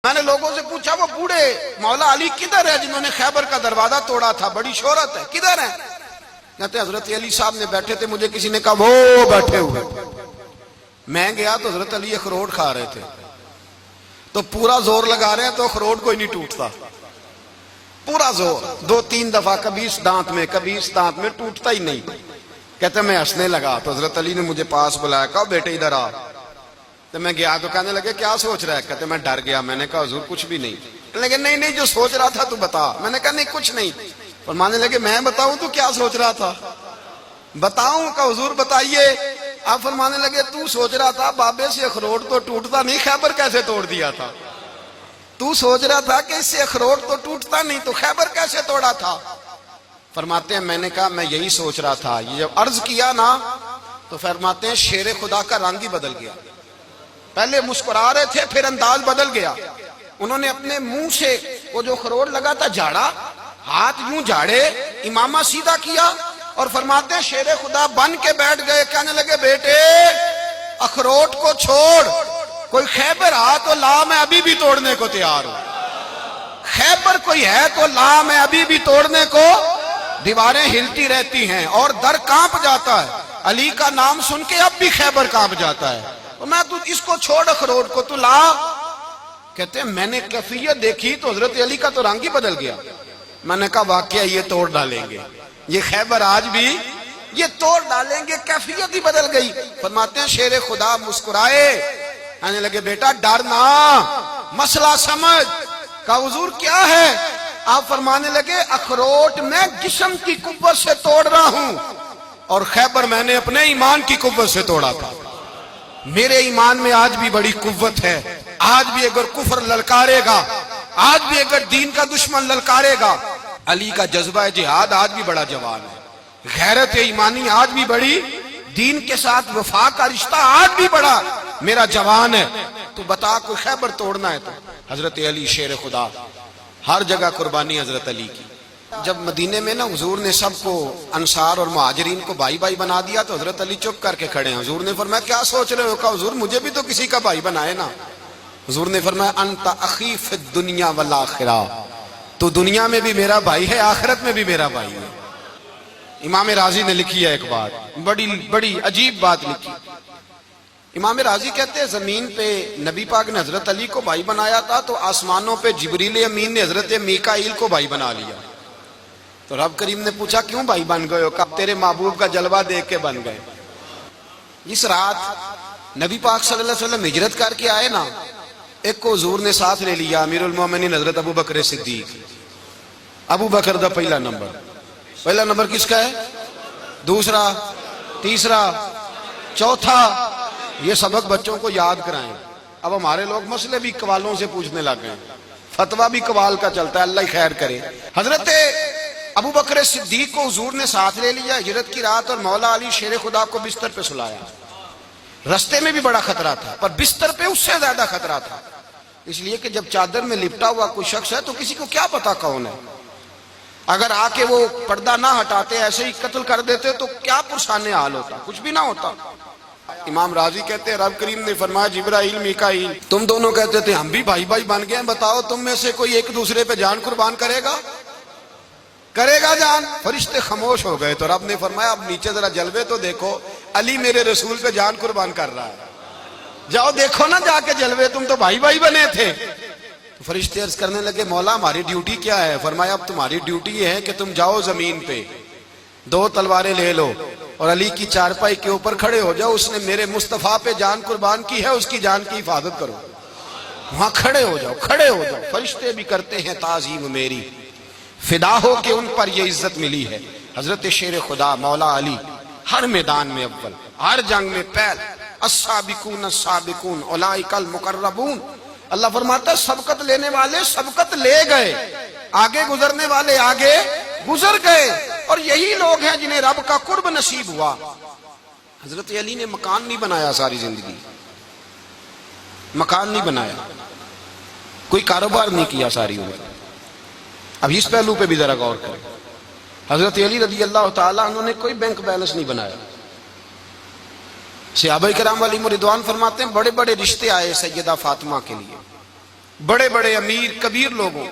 میں نے لوگوں سے پوچھا وہ بوڑھے مولا علی کدھر ہے جنہوں نے خیبر کا دروازہ توڑا تھا، بڑی شہرت ہے، کدھر ہے؟ کہتے حضرت علی صاحب نے بیٹھے تھے، مجھے کسی نے کہا وہ بیٹھے ہوئے۔ میں گیا تو حضرت علی اخروٹ کھا رہے تھے، تو پورا زور لگا رہے ہیں تو اخروٹ کوئی نہیں ٹوٹتا، پورا زور 2-3 دفعہ، کبھی اس دانت میں کبھی اس دانت میں، ٹوٹتا ہی نہیں۔ کہتے میں ہنسنے لگا تو حضرت علی نے مجھے پاس بلایا، کہا بیٹے ادھر آ۔ تو میں گیا تو کہنے لگے کیا سوچ رہا ہے؟ کہتے میں ڈر گیا۔ میں نے کہا حضور کچھ بھی نہیں۔ لیکن نہیں جو سوچ رہا تھا تو بتا۔ میں نے کہا نہیں کچھ نہیں۔ فرمانے لگے میں بتاؤں تو کیا سوچ رہا تھا؟ بتاؤں؟ کہ حضور بتائیے۔ آپ فرمانے لگے تو سوچ رہا تھا بابے سے اخروٹ تو ٹوٹتا نہیں، خیبر کیسے توڑ دیا تھا؟ تو سوچ رہا تھا کہ اس سے اخروٹ تو ٹوٹتا نہیں تو خیبر کیسے توڑا تھا؟ فرماتے ہیں میں نے کہا میں یہی سوچ رہا تھا۔ یہ جب عرض کیا نا تو فرماتے ہیں شیر خدا کا رنگ ہی بدل گیا، پہلے مسکرا رہے تھے پھر انداز بدل گیا۔ انہوں نے اپنے منہ سے وہ جو خروٹ لگا تھا جھاڑا، ہاتھ یوں جھاڑے، امامہ سیدھا کیا اور فرماتے ہیں شیر خدا بن کے بیٹھ گئے۔ کہنے لگے بیٹے اخروٹ کو چھوڑ، کوئی خیبر آ تو لا، میں ابھی بھی توڑنے کو تیار ہوں۔ خیبر کوئی ہے تو لا، میں ابھی بھی توڑنے کو۔ دیواریں ہلتی رہتی ہیں اور در کانپ جاتا ہے، علی کا نام سن کے اب بھی خیبر کانپ جاتا ہے۔ میں تو اس کو چھوڑ اخروٹ کو تو لا۔ کہتے ہیں میں نے کیفیت دیکھی تو حضرت علی کا تو رنگ ہی بدل گیا۔ میں نے کہا واقعہ یہ توڑ ڈالیں گے، یہ خیبر آج بھی یہ توڑ ڈالیں گے، کیفیت ہی بدل گئی۔ فرماتے ہیں شیر خدا مسکرائے، کہنے لگے بیٹا ڈرنا، مسئلہ سمجھ۔ کہا حضور کیا ہے؟ آپ فرمانے لگے اخروٹ میں جسم کی قوت سے توڑ رہا ہوں اور خیبر میں نے اپنے ایمان کی قوت سے توڑا تھا۔ میرے ایمان میں آج بھی بڑی قوت ہے، آج بھی اگر کفر للکارے گا، آج بھی اگر دین کا دشمن للکارے گا، علی کا جذبہ جہاد آج بھی بڑا جوان ہے، غیرت ایمانی آج بھی بڑی، دین کے ساتھ وفا کا رشتہ آج بھی بڑا میرا جوان ہے۔ تو بتا کوئی خیبر توڑنا ہے تو حضرت علی شیر خدا، ہر جگہ قربانی حضرت علی کی۔ جب مدینے میں نا حضور نے سب کو انصار اور مہاجرین کو بھائی بھائی بنا دیا تو حضرت علی چپ کر کے کھڑے ہیں۔ حضور نے فرمایا کیا سوچ رہے ہو؟ کہا حضور مجھے بھی تو کسی کا بھائی بنائے نا۔ حضور نے فرمایا انت اخی فی الدنیا والآخرہ، تو دنیا میں بھی میرا بھائی ہے، آخرت میں بھی میرا بھائی ہے۔ امام راضی نے لکھی ہے ایک بات، بڑی عجیب بات لکھی۔ امام راضی کہتے ہیں زمین پہ نبی پاک نے حضرت علی کو بھائی بنایا تھا تو آسمانوں پہ جبریل امین نے حضرت میکائیل کو بھائی بنا لیا۔ تو رب کریم نے پوچھا کیوں بھائی بن گئے ہو؟ کہا تیرے محبوب کا جلوہ دیکھ کے بن گئے۔ اس رات نبی پاک صلی اللہ علیہ وسلم ہجرت کر کے آئے نا، ایک کو حضور نے ساتھ لے لیا، امیر المومنین حضرت ابو بکر صدیق۔ ابو بکر دا پہلا نمبر کس کا ہے؟ دوسرا، تیسرا، چوتھا۔ یہ سبق بچوں کو یاد کرائیں۔ اب ہمارے لوگ مسئلے بھی قوالوں سے پوچھنے لگ گئے، فتویٰ بھی قوال کا چلتا ہے، اللہ ہی خیر کرے۔ حضرت ابو بکر صدیق کو حضور نے ساتھ لے لیا ہجرت کی رات، اور مولا علی شیر خدا کو بستر پہ سلایا۔ رستے میں بھی بڑا خطرہ تھا پر بستر پہ اس سے زیادہ خطرہ تھا، اس لیے کہ جب چادر میں لپٹا ہوا کوئی شخص ہے تو کسی کو کیا پتا کون ہے، اگر آ کے وہ پردہ نہ ہٹاتے ایسے ہی قتل کر دیتے تو کیا پرسان حال ہوتا، کچھ بھی نہ ہوتا۔ امام راضی کہتے ہیں رب کریم نے فرمایا جبرائیل میکائیل تم دونوں کہتے تھے ہم بھی بھائی بھائی بن گئے ہیں، بتاؤ تم میں سے کوئی ایک دوسرے پہ جان قربان کرے گا جان؟ فرشتے خاموش ہو گئے تو رب نے فرمایا اب نیچے ذرا جلوے تو دیکھو، علی میرے رسول پہ جان قربان کر رہا ہے، جاؤ دیکھو نا جا کے جلوے، تم تو بھائی بھائی بنے تھے۔ فرشتے عرض کرنے لگے مولا ہماری ڈیوٹی کیا ہے؟ فرمایا اب تمہاری ڈیوٹی یہ ہے کہ تم جاؤ زمین پہ 2 تلواریں لے لو اور علی کی چارپائی کے اوپر کھڑے ہو جاؤ، اس نے میرے مصطفیٰ پہ جان قربان کی ہے، اس کی جان کی حفاظت کرو۔ وہاں کھڑے ہو جاؤ۔ فرشتے بھی کرتے ہیں تعظیم میری، فدا ہو کہ ان پر یہ عزت ملی ہے۔ حضرت شیر خدا مولا علی ہر میدان میں اول، ہر جنگ میں پہل، السابقون السابقون اولئک المقربون۔ اللہ فرماتا ہے سبقت لینے والے سبقت لے گئے، آگے گزرنے والے آگے گزر گئے، اور یہی لوگ ہیں جنہیں رب کا قرب نصیب ہوا۔ حضرت علی نے مکان نہیں بنایا، ساری زندگی مکان نہیں بنایا، کوئی کاروبار نہیں کیا ساری عمر۔ اب اس پہلو پہ بھی ذرا غور کریں، حضرت علی رضی اللہ تعالیٰ انہوں نے کوئی بینک بیلنس نہیں بنایا۔ صحابہ کرام علیہم رضوان فرماتے ہیں بڑے بڑے رشتے آئے سیدہ فاطمہ کے لیے، بڑے بڑے امیر کبیر لوگوں